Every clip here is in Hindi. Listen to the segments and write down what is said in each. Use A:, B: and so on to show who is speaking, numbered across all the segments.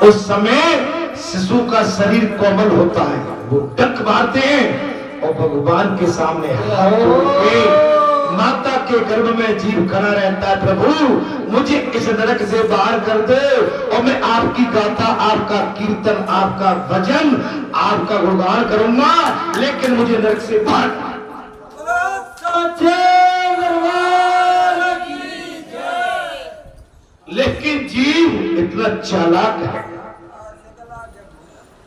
A: उस समय शिशु का शरीर कोमल होता है, वो डंक मारते हैं और भगवान के सामने हाथ जोड़ के माता के गर्भ में जीव खड़ा रहता है, प्रभु मुझे इस नरक से बाहर कर दो और मैं आपकी गाथा, आपका कीर्तन, आपका भजन, आपका गुणगान करूंगा, लेकिन मुझे नरक से बाहर। लेकिन जीव इतना चालाक है,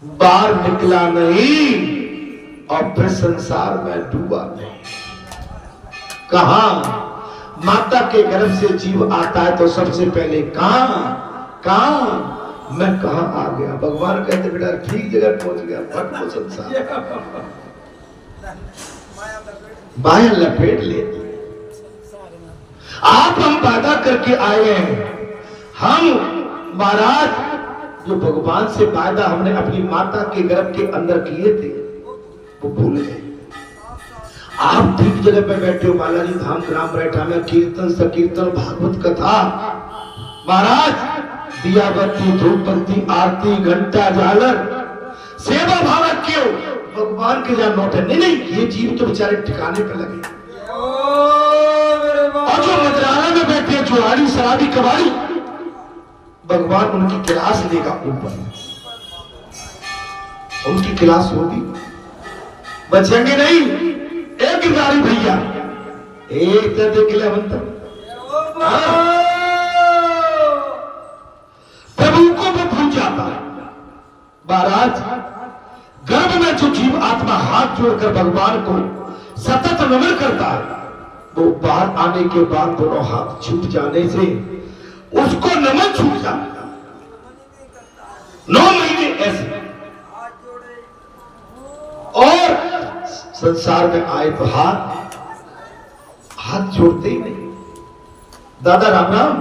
A: बाहर निकला नहीं और फिर संसार में डूबा नहीं। कहा माता के गर्भ से जीव आता है तो सबसे पहले कहा मैं कहा आ गया। भगवान कहते बेटा ठीक जगह पहुंच गया, फट को संसार माया लपेट लेती। आप हम वादा करके आए हैं, हम महाराज जो भगवान से वादा हमने अपनी माता के गर्भ के अंदर किए थे वो भूल गए। आप ठीक जगह पे बैठे हो, बालाजी धाम ग्राम बैठा में कीर्तन संकीर्तन भागवत कथा, महाराज दिया बत्ती धूप बत्ती आरती घंटा झालर सेवा भाव क्यों भगवान के जहाँ नोट है। नहीं ये जीव तो बेचारे ठिकाने पे लगे, और जो मंत्रालय में बैठे जुआरी शराबी कबाड़ी, भगवान उनकी क्लास लेगा ऊपर, उनकी क्लास होगी, बचेंगे नहीं। एक गिरधारी भैया एक दर्द के लिए प्रभु को वो भूल जाता है। महाराज गर्भ में जो जीव आत्मा हाथ जोड़कर भगवान को सतत नमन करता है, वो बाहर आने के बाद दोनों हाथ छूट जाने से उसको नमन छूट जाता। 9 महीने ऐसे और संसार में आए तो हाथ जोड़ते ही नहीं। दादा राम राम,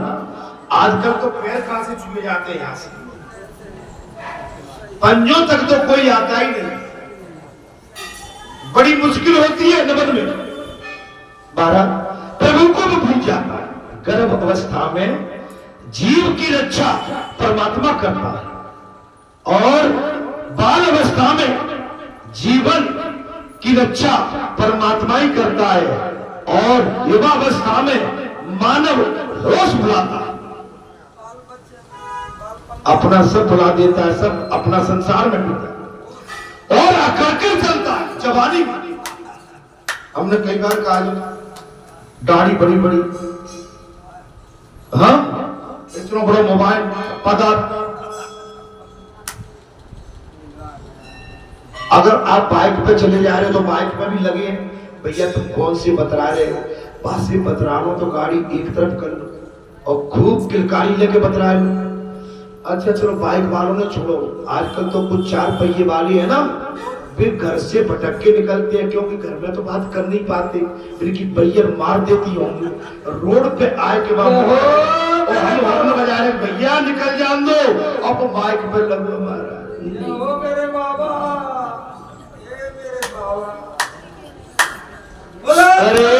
A: आजकल तो पैर कहां से छुए जाते हैं, यहां से पंजों तक तो कोई आता ही नहीं, बड़ी मुश्किल होती है नमन में। 12 प्रभु को भी भूल जाता है। गर्भ अवस्था में जीव की रक्षा परमात्मा करता है और बाल अवस्था में जीवन की रक्षा परमात्मा ही करता है, और युवावस्था में मानव होश भुलाता है, अपना सब भुला देता है, सब अपना संसार में डूबता है और आकर चलता है। जवानी हमने कई बार कहा दाढ़ी बड़ी बड़ी, हाँ इतना बड़ा मोबाइल पदार्थ। अगर आप बाइक पे चले जा रहे हो तो बाइक में भी लगे भैया तुम कौन से बतरा रहे हो, पास से बतरा लो तो गाड़ी एक तरफ कर लो और खूब किलकारी लेके बतरा लो। अच्छा चलो बाइक वालों ने छोड़ो, आजकल तो कुछ 4 पहिए वाली है ना, फिर घर से भटक के निकलते हैं क्योंकि घर में तो बात कर नहीं पाते, फिर की बैयर मार देती होंगी। रोड पे आए के बाद और हम हॉर्न बजा रहे भैया निकल जान दो, अब बाइक पे लगो हमारा मेरे बाबा। अरे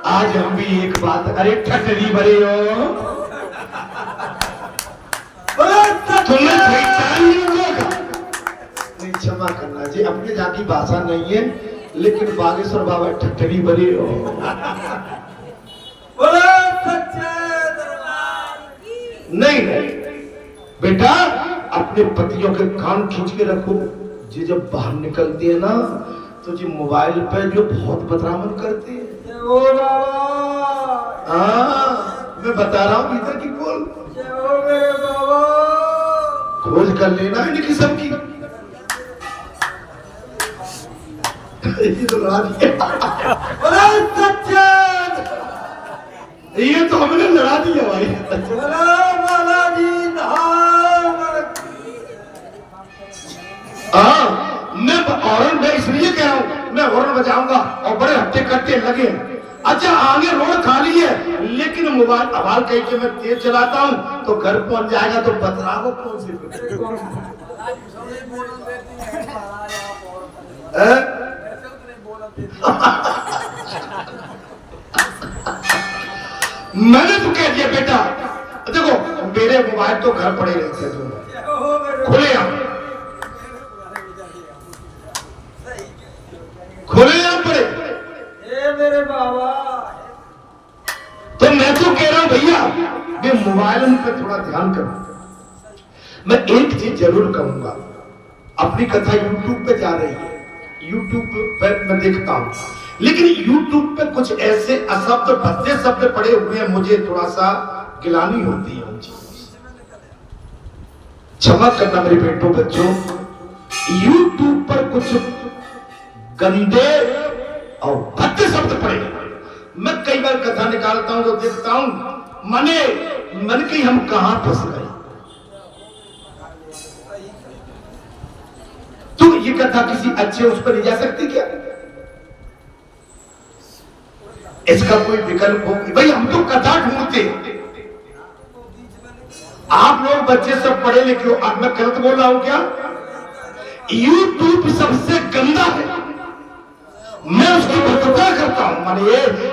A: आज हम भी एक बात, अरे ठटरी भरे हो तुम्हें नहीं, क्षमा करना जी, अपने जाती भाषा नहीं है, लेकिन बागेश्वर बाबा ठटरी भरे हो। नहीं बेटा, अपने पतियों के कान खींच के रखो, जी जब बाहर निकलती है ना तो जी मोबाइल पे जो बहुत बदरामद करते हैं। मैं बता रहा हूँ इधर की बोल खोज कर लेना इनकी सबकी। ये तो हमने लड़ा दिया भाई। मैं हॉर्न मैं इसलिए कह रहा हूँ, मैं हॉर्न बजाऊंगा और बड़े हट्टे कट्टे लगे। अच्छा आगे रोड खाली है, लेकिन मोबाइल आवाज कह के मैं तेज चलाता हूँ तो घर पहुंच जाएगा तो बतरा को कौन सी मैंने तो कह दिया बेटा देखो मेरे मोबाइल तो घर पड़े रहते थे, खुले हम पड़े
B: मेरे बाबा।
A: तो मैं तो कह रहा हूं भैया ये मोबाइल पे थोड़ा ध्यान करो। मैं एक चीज जरूर कहूंगा, अपनी कथा YouTube पे जा रही है, YouTube पे मैं देखता हूं, लेकिन YouTube पे कुछ ऐसे अशब्द भद्दे शब्द पड़े हुए हैं, मुझे थोड़ा सा गिलानी होती है उन चीजों से। क्षमा करना मेरे बेटों बच्चों, YouTube पर कुछ गंदे और भद्दे शब्द पड़े हैं। मैं कई बार कथा निकालता हूं तो देखता हूं मन की हम कहां फंस गए। तो ये कथा किसी अच्छे उस पर नहीं जा सकती क्या? इसका कोई विकल्प हो? भाई हम तो कथा ढूंढते, आप लोग बच्चे सब पढ़े लिखे हो। अब मैं गलत बोल रहा हूं क्या? YouTube सबसे गंदा है, मैं उसकी प्रतिज्ञा करता हूं। माने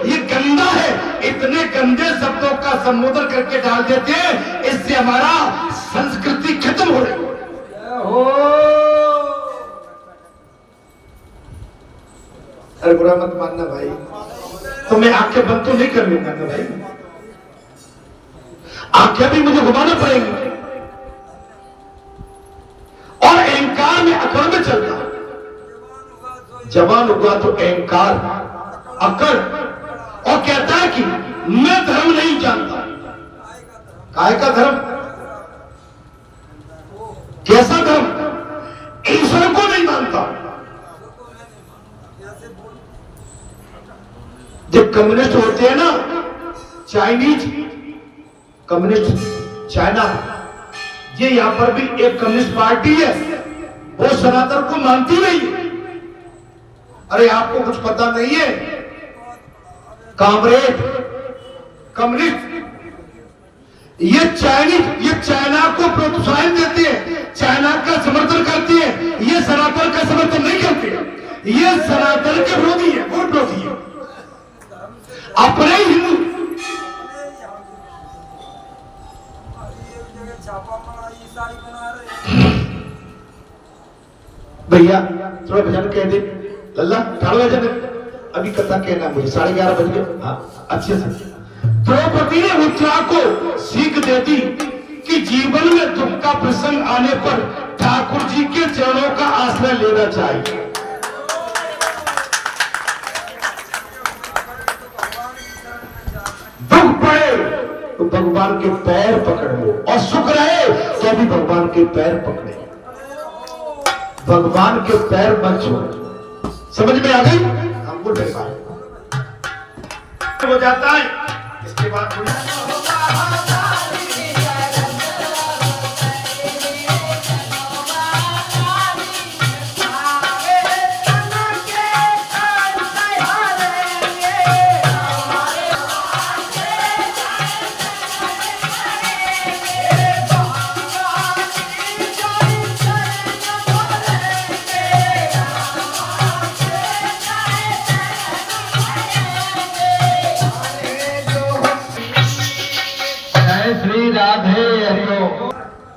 A: ये गंदा है, इतने गंदे शब्दों का संबोधन करके डाल देते हैं, इससे हमारा संस्कृति खत्म हो रही है। अरे बुरा मत मानना भाई, तो मैं आंखें बंद तो नहीं कर लूंगा ना भाई, आंखें भी मुझे घुमाना पड़ेगी। और अहंकार में अकड़ में चलता, जवान हुआ तो अहंकार अकड़, और कहता है कि मैं धर्म नहीं जानता। काय का धर्म? कैसा धर्म? ईश्वर को नहीं मानता। जब कम्युनिस्ट होते हैं ना, चाइनीज कम्युनिस्ट, चाइना, ये यहां पर भी एक कम्युनिस्ट पार्टी है, वो सनातन को मानती नहीं है। अरे आपको कुछ पता नहीं है, कामरेड कम्युनिस्ट, ये चाइनीज, ये चाइना को प्रोत्साहन देते हैं, चाइना का समर्थन करते हैं, ये सनातन का समर्थन नहीं करते, ये सनातन के विरोधी है, वो विरोधी है, अपने हिंदू। भैया थोड़ा भजन कह दे, लल्ला ठाड़ो भजन, अभी कथा कहना मुझे, 11:30 बज गए। हाँ अच्छे से। द्रौपदी ने उत्तरा को सीख दे दी कि जीवन में दुख का प्रसंग आने पर ठाकुर जी के चरणों का आश्रय लेना चाहिए। दुख पड़े तो भगवान के पैर पकड़ लो, और सुख रहे तो भी भगवान के पैर पकड़े, भगवान के पैर मत छोड़ो। समझ में आ गई? हमको हो जाता है, इसके बाद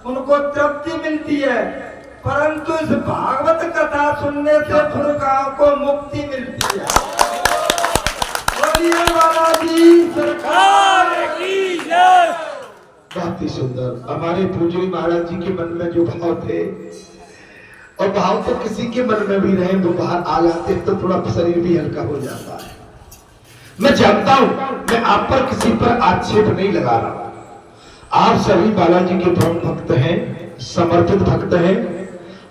B: उनको तृप्ति मिलती है, परंतु इस भागवत कथा सुनने से फुरकाओं को मुक्ति मिलती है। बोलिए बालाजी सरकार की जय।
A: बहुत ही सुंदर। हमारे पूज्य महाराज जी के मन में जो भाव थे, और भाव तो किसी के मन में भी रहे, वो बाहर आ जाते तो थोड़ा शरीर भी हल्का हो जाता है। मैं जानता हूं, मैं आप पर किसी पर आक्षेप नहीं लगा रहा, आप सभी बालाजी के परम भक्त हैं, समर्पित भक्त हैं,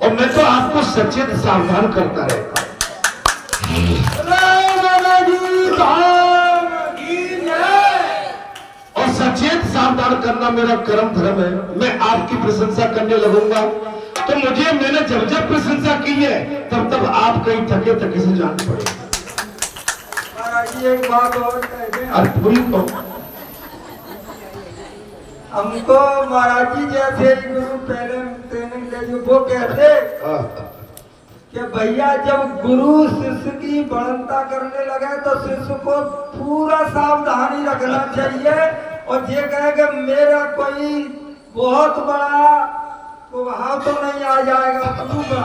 A: और मैं तो आपको सचेत सावधान करता रहता हूं। और सचेत सावधान करना मेरा कर्म धर्म है। मैं आपकी प्रशंसा करने लगूंगा तो मुझे, मैंने जब जब प्रशंसा की है तब तब आप कहीं थके थके से जान पड़े।
B: एक बात और कह
A: पूरी को
B: हमको महाराज जी जैसे गुरु पहले ट्रेनिंग दे, वो कहते कि भैया जब गुरु शिष्य की बड़नता करने लगे तो शिष्य को पूरा सावधानी रखना चाहिए और ये कहेगा मेरा कोई बहुत बड़ा प्रभाव तो नहीं आ जाएगा गुरु का।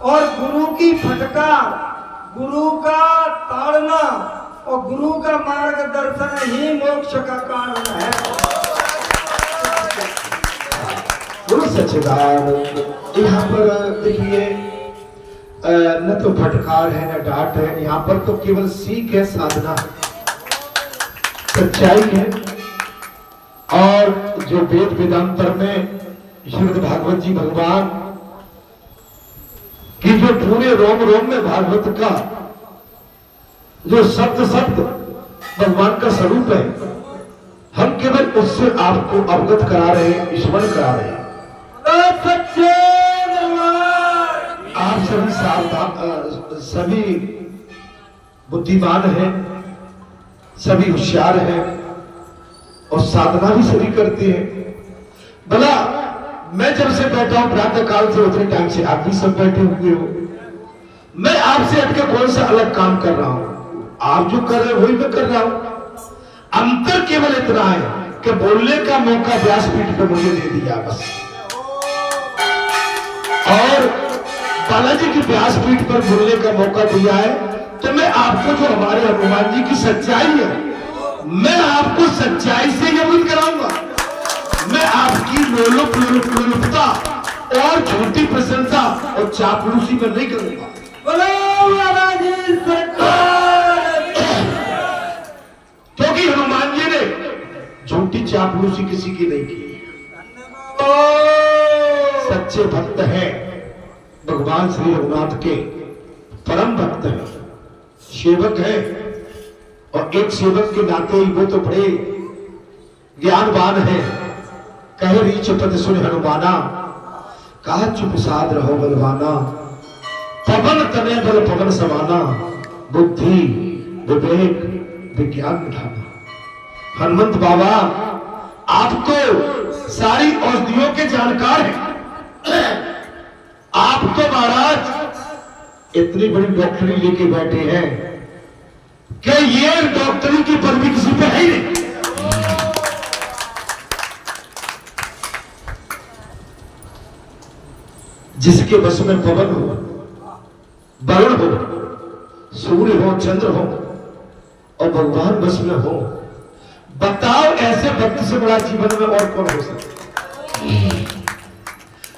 B: और गुरु की फटकार, गुरु का ताड़ना और गुरु का मार्गदर्शन ही मोक्ष का कारण है।
A: गुरु सच्चिदानंद। यहाँ पर देखिए न तो फटकार है न डांट है, यहाँ पर तो केवल सीख है, साधना है, सच्चाई है। और जो वेद वेदांतर में श्रीमद् भागवत जी भगवान की जो पूरे रोम रोम में भागवत का जो शब्द शब्द भगवान का स्वरूप है, हम केवल उससे आपको अवगत करा रहे हैं, स्मरण करा रहे हैं। आप सभी सावधान, सभी बुद्धिमान हैं, सभी होशियार हैं और साधना भी सभी करते हैं। भला मैं जब से बैठा हूं प्रातः काल से उतने टाइम से आप भी सब बैठे हुए हो, मैं आपसे हटके कौन सा अलग काम कर रहा हूं? आप जो कर रहे हैं वही मैं कर रहा हूं। अंतर केवल इतना है कि बोलने का मौका व्यासपीठ पे मुझे दे दिया बस, और बालाजी की व्यासपीठ पर बोलने का मौका दिया है। तो मैं आपको जो हमारे हनुमान जी की सच्चाई है, मैं आपको सच्चाई से अवगत कराऊंगा। मैं आपकी लोलुपता और झूठी प्रशंसा और चापलूसी में नहीं करूंगा। क्योंकि हनुमान जी ने झूठी चापलूसी किसी की नहीं की। सच्चे भक्त हैं, भगवान श्री रघुनाथ के परम भक्त हैं, सेवक हैं। और एक सेवक के नाते ही वो तो बड़े ज्ञानवान है। कहे रीच पद सुन हनुमाना, कहा चुप साध रहो बलवाना। पवन तने बल पवन समाना, बुद्धि विवेक विज्ञान निधाना। हनुमंत बाबा आप तो सारी औषधियों के जानकार हैं। आप तो महाराज इतनी बड़ी डॉक्टरी लेके बैठे हैं कि ये डॉक्टरी की पदवी किसी पे है ही नहीं। जिसके बस में पवन हो, वरुण हो, सूर्य हो, चंद्र हो और भगवान बस में हो, बताओ ऐसे भक्त से बड़ा जीवन में और कौन हो सकता?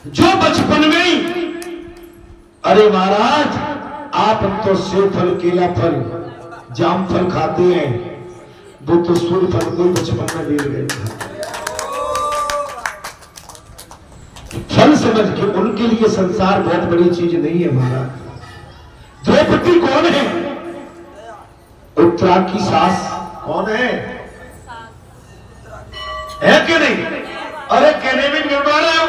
A: जो बचपन में ही, अरे महाराज आप तो सेब फल, केला फल, जाम फल खाते हैं, वो तो सूर्य फल कोई बचपन में ले गए फल समझ के। उनके लिए संसार बहुत बड़ी चीज नहीं है महाराज। द्रौपदी कौन है? उत्तरा की सास कौन है कि नहीं? अरे कहने में निर्भर रहे हो।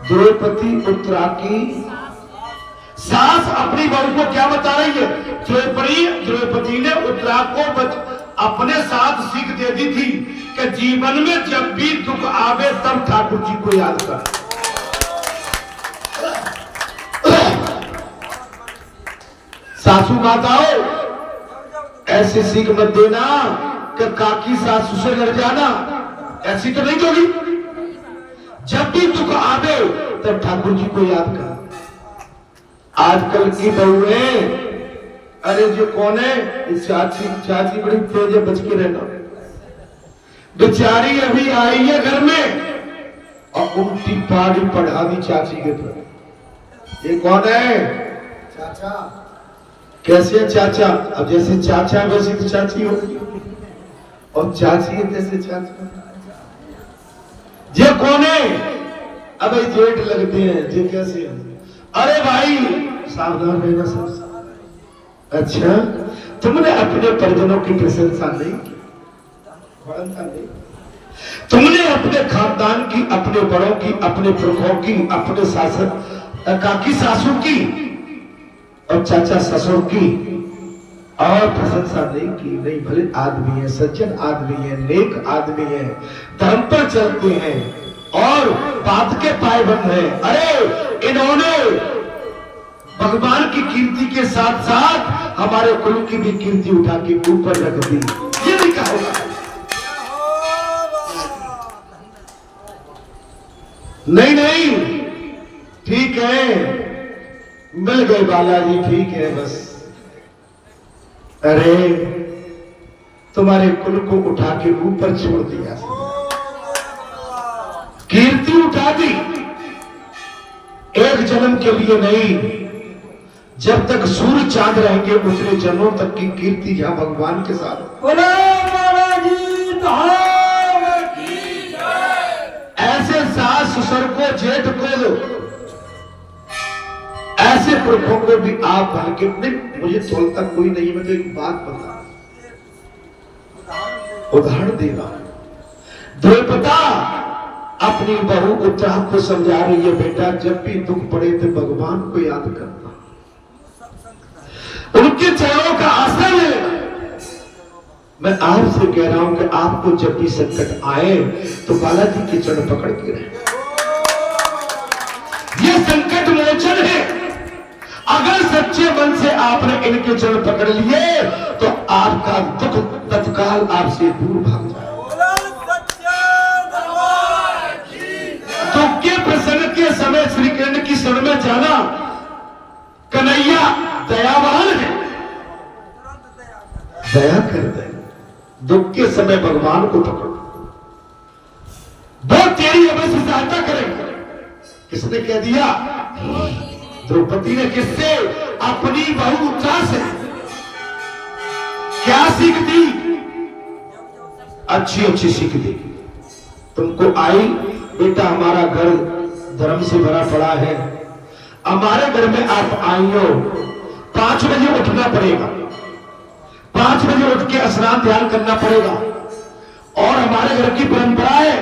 A: द्रौपदी उत्तरा की सास अपनी बहू को क्या बता रही है? द्रौपदी ने उत्तरा को अपने साथ सीख दे दी थी कि जीवन में जब भी दुख आवे तब ठाकुर जी को याद कर। सासू माताओं ऐसी सीख मत देना कि काकी सासू से लड़ जाना, ऐसी तो नहीं होगी। जब भी दुख आवे तब ठाकुर जी को याद कर। आजकल की बहुएं, अरे जो कौन है चाची बड़ी तेज है, बच के रहना। बेचारी अभी आई है घर में और उल्टी पाड़ी पढ़ा दी चाची के पर। ये कौन है? चाचा। कैसे चाचा? अब जैसे चाचा वैसे तो चाची होगी, और चाची है जैसे चाचा। ये कौन है? अब जेठ लगते हैं, ये कैसे है? अरे भाई सावधान रहना सब। अच्छा, तुमने अपने परिजनों की प्रशंसा नहीं की, तुमने अपने खानदान की, अपने बड़ों की, अपने पुरखों की, अपने काकी सासू की और चाचा ससुर की और प्रशंसा नहीं की। नहीं, भले आदमी है, सज्जन आदमी है, नेक आदमी है, धर्म पर चलते हैं और बात के पायबंद है। अरे इन्होंने भगवान की कीर्ति के साथ साथ हमारे कुल की भी कीर्ति उठा के ऊपर रख दी। ये नहीं कहा नहीं नहीं, ठीक है, मिल गए बालाजी, ठीक है बस। अरे तुम्हारे कुल को उठा के ऊपर छोड़ दिया, कीर्ति उठा दी, एक जन्म के लिए नहीं, जब तक सूर्य चांद रहेंगे उतने जन्मों तक की कीर्ति यहां भगवान के साथ।
B: बोलो बालाजी धाम की जय।
A: ऐसे सास ससुर को, जेठ को, ऐसे पुरखों को भी आप भर के, मुझे तोलता कोई नहीं, मैं तो एक बात बता, उदाहरण दे रहा हूं। द्रौपदा अपनी बहू उत्तरा को समझा रही है, बेटा जब भी दुख पड़े तो भगवान को याद करना, उनके चरणों का आश्रय लेना। मैं आपसे कह रहा हूं कि आपको जब भी संकट आए तो बालाजी के चरण पकड़ के रहे, ये संकट मोचन है। अगर सच्चे मन से आपने इनके चरण पकड़ लिए तो आपका दुख तत्काल आपसे दूर भाग जाए। दुख के प्रसंग के समय श्री कृष्ण की शरण में जाना, कन्हैया दयावान है, दया कर दे। दुख के समय भगवान को पकड़ो, वो तेरी अवश्य सहायता करेंगे। किसने कह दिया? द्रौपदी ने। किससे? अपनी बहू उत्तरा से। क्या सीख दी? अच्छी अच्छी सीख दी। तुमको आई, बेटा हमारा घर धर्म से भरा पड़ा है, हमारे घर में आप आई हो, 5 बजे उठना पड़ेगा, 5 बजे उठ के स्नान ध्यान करना पड़ेगा। और हमारे घर की परंपरा है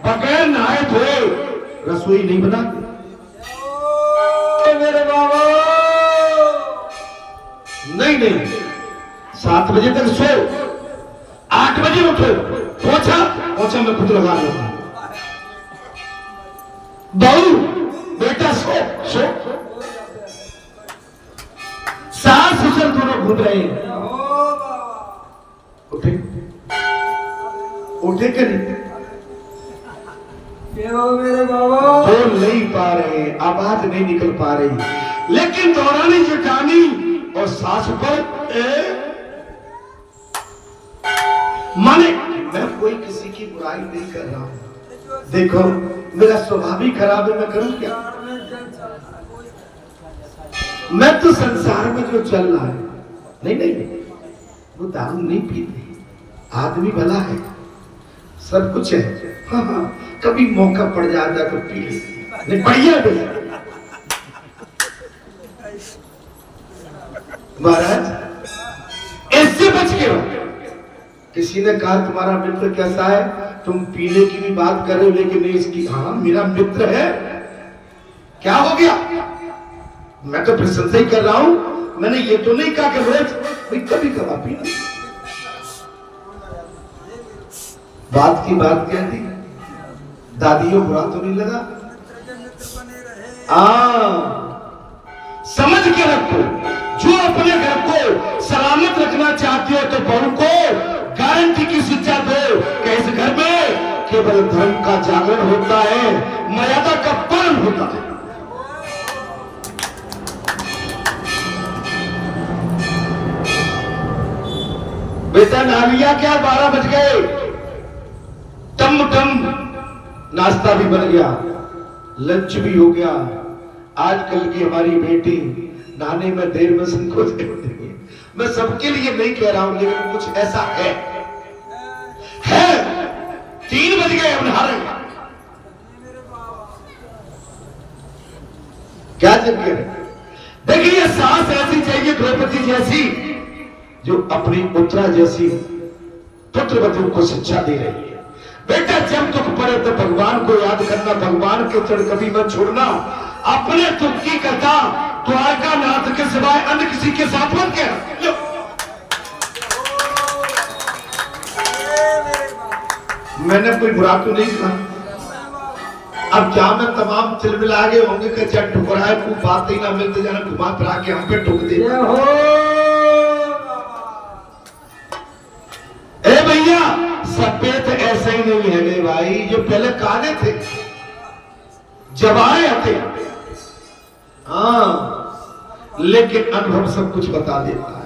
A: बगैर नहाए धोए रसोई नहीं बनाते।
B: मेरे बाबा
A: नहीं नहीं, 7 बजे तक सो, 8 बजे उठो, पोछा पोछा मैं खुद लगा लूंगा। बहू बेटा सो सो। सास ससुर दोनों घूम रहे हैं, उठे उठे के नहीं?
B: मेरे बाबा
A: बोल नहीं पा रहे, आवाज नहीं निकल पा रही, लेकिन दौरानी जेठानी और सास पर माने, मैं कोई किसी की बुराई नहीं कर रहा हूं। देखो मेरा स्वभाव ही खराब है, मैं करूं क्या? मैं तो संसार में जो चल रहा है, नहीं नहीं, वो दारू नहीं पीते, आदमी भला है, सब कुछ है। हाँ हाँ, कभी मौका पड़ जाता है तो पी लेते, नहीं बढ़िया भैया। महाराज इससे बच के रहो। किसी ने कहा तुम्हारा मित्र कैसा है, तुम पीने की भी बात कर रहे हो लेकिन नहीं इसकी, हाँ मेरा मित्र है, क्या हो गया? मैं तो प्रशंसा ही कर रहा हूं, मैंने ये तो नहीं कहा कि रोज, भाई कभी कभार पीना। बात की बात क्या थी? दादियों बुरा तो नहीं लगा? समझ के रखो, जो अपने घर को सलामत रखना चाहते हो तो बहू को गारंटी की शिक्षा दो कि इस घर में केवल धर्म का जागरण होता है, मर्यादा का पालन होता है। बेटा नहा लिया क्या? 12 बज गए, टम टम नाश्ता भी बन गया, लंच भी हो गया। आजकल की हमारी बेटी नहाने में देर में संकोच करती है। मैं सबके लिए नहीं कह रहा हूं, लेकिन कुछ ऐसा है 3 बज गए हम नहा रहे हैं, क्या चक्कर है? देखिए सास ऐसी चाहिए द्रौपदी जैसी, जो अपनी उत्तरा जैसी पुत्रवधू को शिक्षा दे रही है। बेटा जब दुख पड़े तो भगवान को याद करना, भगवान के चरण कभी मत छोड़ना। अपने दुख की कथा द्वारका नाथ के सिवाय अन्य किसी के साथ मत कहना। मैंने कोई बुरा तो नहीं कहा। अब क्या मैं तमाम चिलमिला गए होंगे कि जब ठुकराए को बात ही ना मिलते जाना घुमा फिरा के हम पे ठुक दे। ए भैया सभ्य तो ऐसे ही नहीं है भाई, जो पहले काले थे जब आए आते, हाँ, लेकिन अनुभव सब कुछ बता देता है।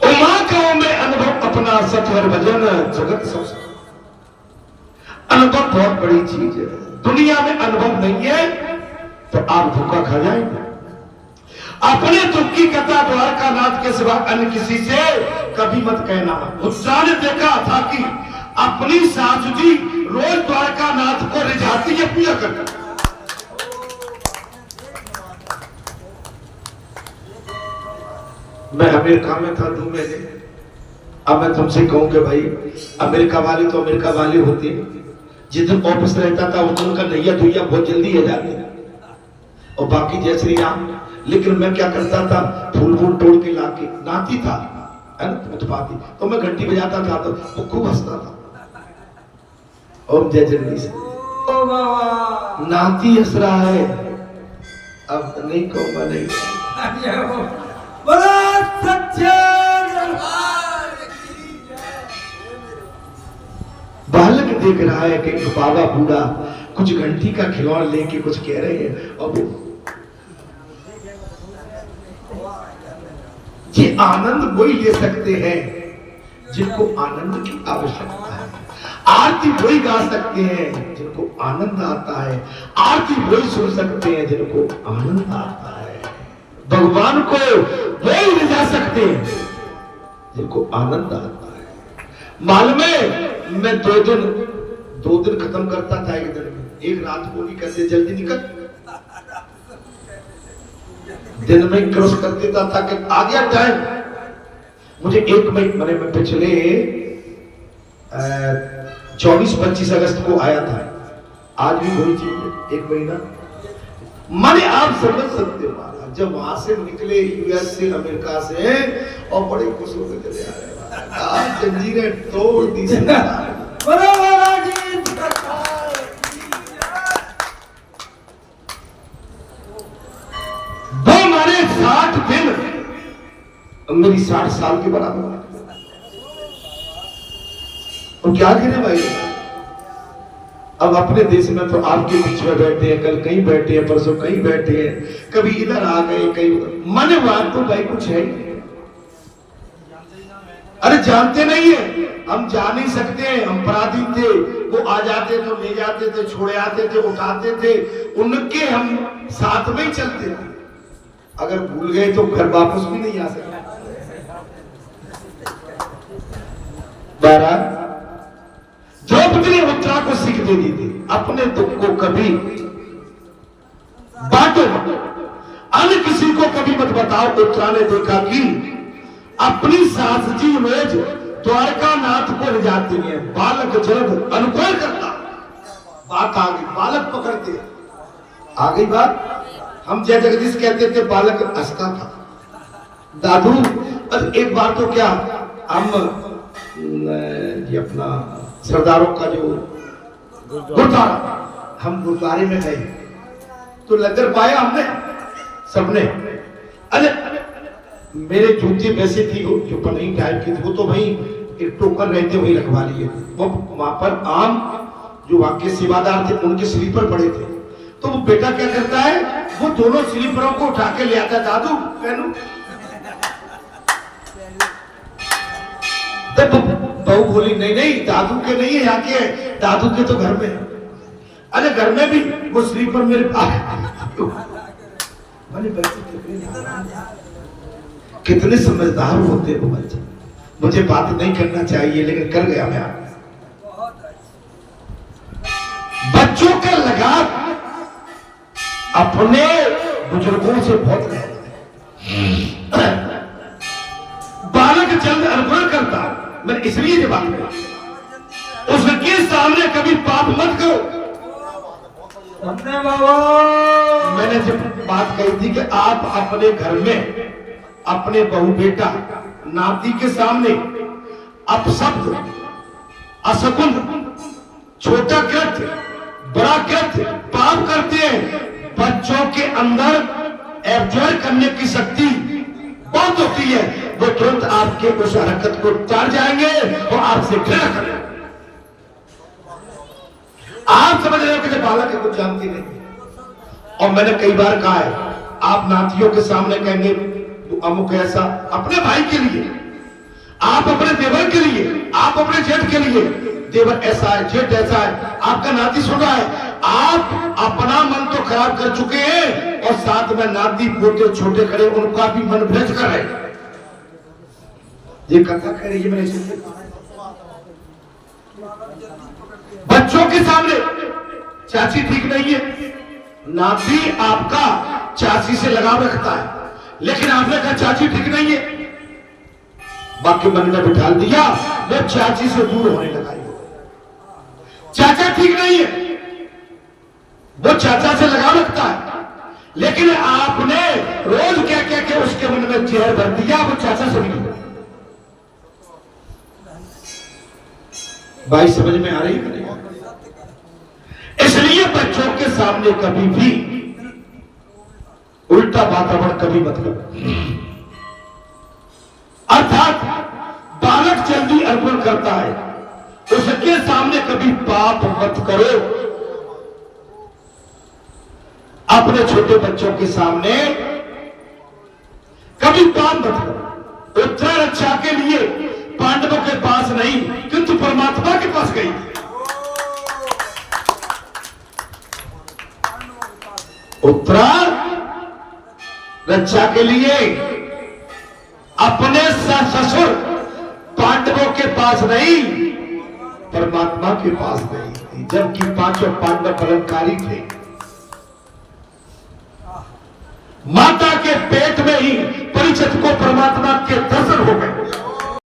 A: उमा गांव में अनुभव अपना सत्वर भजन जगत सब। अनुभव बहुत बड़ी चीज है। दुनिया में अनुभव नहीं है तो आप धोखा खा जाएंगे। अपने दुख की कथा द्वारकानाथ के सिवा अन्य किसी से कभी मत कहना। उत्साह ने देखा था कि अपनी सासू जी रोज द्वारकानाथ को रिझाती है पूजा करती। मैं अमेरिका में था 2 महीने। अब मैं तुमसे कहूं कि भाई अमेरिका वाले तो अमेरिका वाले होते हैं। जिस दिन ऑफिस रहता था उस दिन उनका नैया धुइया बहुत जल्दी हो जाती और बाकी जय श्री राम। लेकिन मैं क्या करता था, फूल फूल तोड़ के लाके, नाती था है ना, उत्पाती, तो मैं घंटी बजाता था तो वो खूब हंसता था। ओम जय जगदीश। नाती हंस रहा है, अब नहीं कहूंगा, नहीं
B: बोला सच्चे
A: बालक देख रहा है कि बाबा बूढ़ा कुछ घंटी का खिलौना लेके कुछ कह रहे हैं। अब ये आनंद वही ले सकते हैं जिनको आनंद की आवश्यकता है। आरती वही गा सकते हैं जिनको आनंद आता है। आरती वही सुन सकते हैं जिनको आनंद आता है। भगवान को वही रिझा सकते हैं जिनको आनंद आता है। मालूम है, मैं 2 दिन खत्म करता था एक दिन में। एक रात को नहीं करते, जल्दी निकल, दिन में क्रॉस कर देता था कि आ गया टाइम। मुझे 1 महीने में पिछले 24-25 अगस्त को आया था। आज भी वही चीज है, 1 महीना। माने आप समझ सकते हो, जब वहां से निकले यूएस से, अमेरिका से, और बड़े खुश होकर चले आ रहे हैं। जंजीरें तोड़ दी। वो मारे 60 दिन, मेरी 60 साल के बराबर। और क्या करें भाई, अब अपने देश में तो आपके बीच में बैठे हैं, कल कहीं बैठे हैं, परसों कहीं बैठे हैं, कभी इधर आ गए, कहीं उधर। मन बात तो भाई कुछ है। अरे जानते नहीं है, हम जा नहीं सकते। हम अपराधी थे, वो आ जाते तो ले जाते थे, छोड़े आते थे, उठाते थे, उनके हम साथ में ही चलते थे। अगर भूल गए तो घर वापस भी नहीं आ सकते। 12 द्रौपदी ने उत्तरा को सीख दे दी थी, अपने दुख को कभी बांटो, अन्य किसी को कभी मत बताओ। उत्तरा ने देखा कि अपनी सास जी रोज द्वारकानाथ को ले जाती है। बालक जल्द अनुकूल करता। बात आ गई, बालक पकड़ते आ गई बात। हम जय जगदीश कहते थे, बालक हंसता था। दादू, और एक बार तो क्या, हम ये अपना सरदारों का जो गुरुद्वारा, हम गुरुद्वारे में गए तो लंगर पाया हमने सबने। अरे मेरे जूते वैसे थी जो पन्नी टाइप की थी, वो तो भाई एक टोकन रहते वही रखवा लिए। वो वहां पर आम जो वहां के सेवादार थे उनके स्लीपर पड़े थे। तो वो बेटा क्या करता है, वो दोनों स्लीपरों को उठा के ले आता। दादू पहनू, बहू बोली नहीं नहीं, दादू के नहीं है, यहाँ के है, दादू के तो घर में है। अरे घर में भी वो स्लीपर मेरे पास। कितने समझदार होते हैं वो बच्चे। मुझे बात नहीं करना चाहिए लेकिन कर गया मैं। बच्चों का लगाव अपने बुजुर्गों से बहुत रहता है। बालक जल्द अर्पण करता, मैं इसलिए ये बात करा, उसके सामने कभी पाप मत करो। मैंने जब बात कही थी कि आप अपने घर में अपने बहू बेटा नाती के सामने अपशब्द, असकुन, छोटा कृत्य, बड़ा कृत्य, पाप करते हैं। बच्चों के अंदर एब्जॉर्ब करने की शक्ति बहुत होती है, वो तुरंत आपके उस हरकत को टाल जाएंगे और आपसे घृणा करेंगे। आप समझ रहे हो कि बालक है, कुछ जानती नहीं। और मैंने कई बार कहा है, आप नातियों के सामने कहेंगे अमुक ऐसा, अपने भाई के लिए, आप अपने देवर के लिए, आप अपने जेठ के लिए, देवर ऐसा है, जेठ ऐसा है, आपका नाती सुन रहा है, आप अपना मन तो खराब कर चुके हैं और साथ में नाती पोते छोटे खड़े उनका भी मन भ्रष्ट कर रहे। ये कथा कह रही है मैंने सुनी। बच्चों के सामने चाची ठीक नहीं है, नाती आपका चाची से लगाव रखता है, लेकिन आपने कहा चाची ठीक नहीं है, बाकी मन में बिठा दिया, वो चाची से दूर होने लगा। चाचा ठीक नहीं है, वो चाचा से लगाव रखता है, लेकिन आपने रोज क्या क्या के उसके मन में जहर भर दिया, वो चाचा से नहीं। भाई समझ में आ रही है? इसलिए बच्चों के सामने कभी भी उल्टा वातावरण कभी मत करो। अर्थात बालक जल्दी अर्पण करता है, उसके सामने कभी पाप मत करो। अपने छोटे बच्चों के सामने कभी पाप मत करो। उत्तरा रक्षा के लिए पांडवों के पास नहीं, किंतु परमात्मा के पास गई। उत्तरा रक्षा के लिए अपने ससुर पांडवों के पास नहीं, परमात्मा के पास गई थी, जबकि पांचों पांडव बलात्कारी थे। माता के पेट में ही परिचित को परमात्मा के दर्शन हो गए।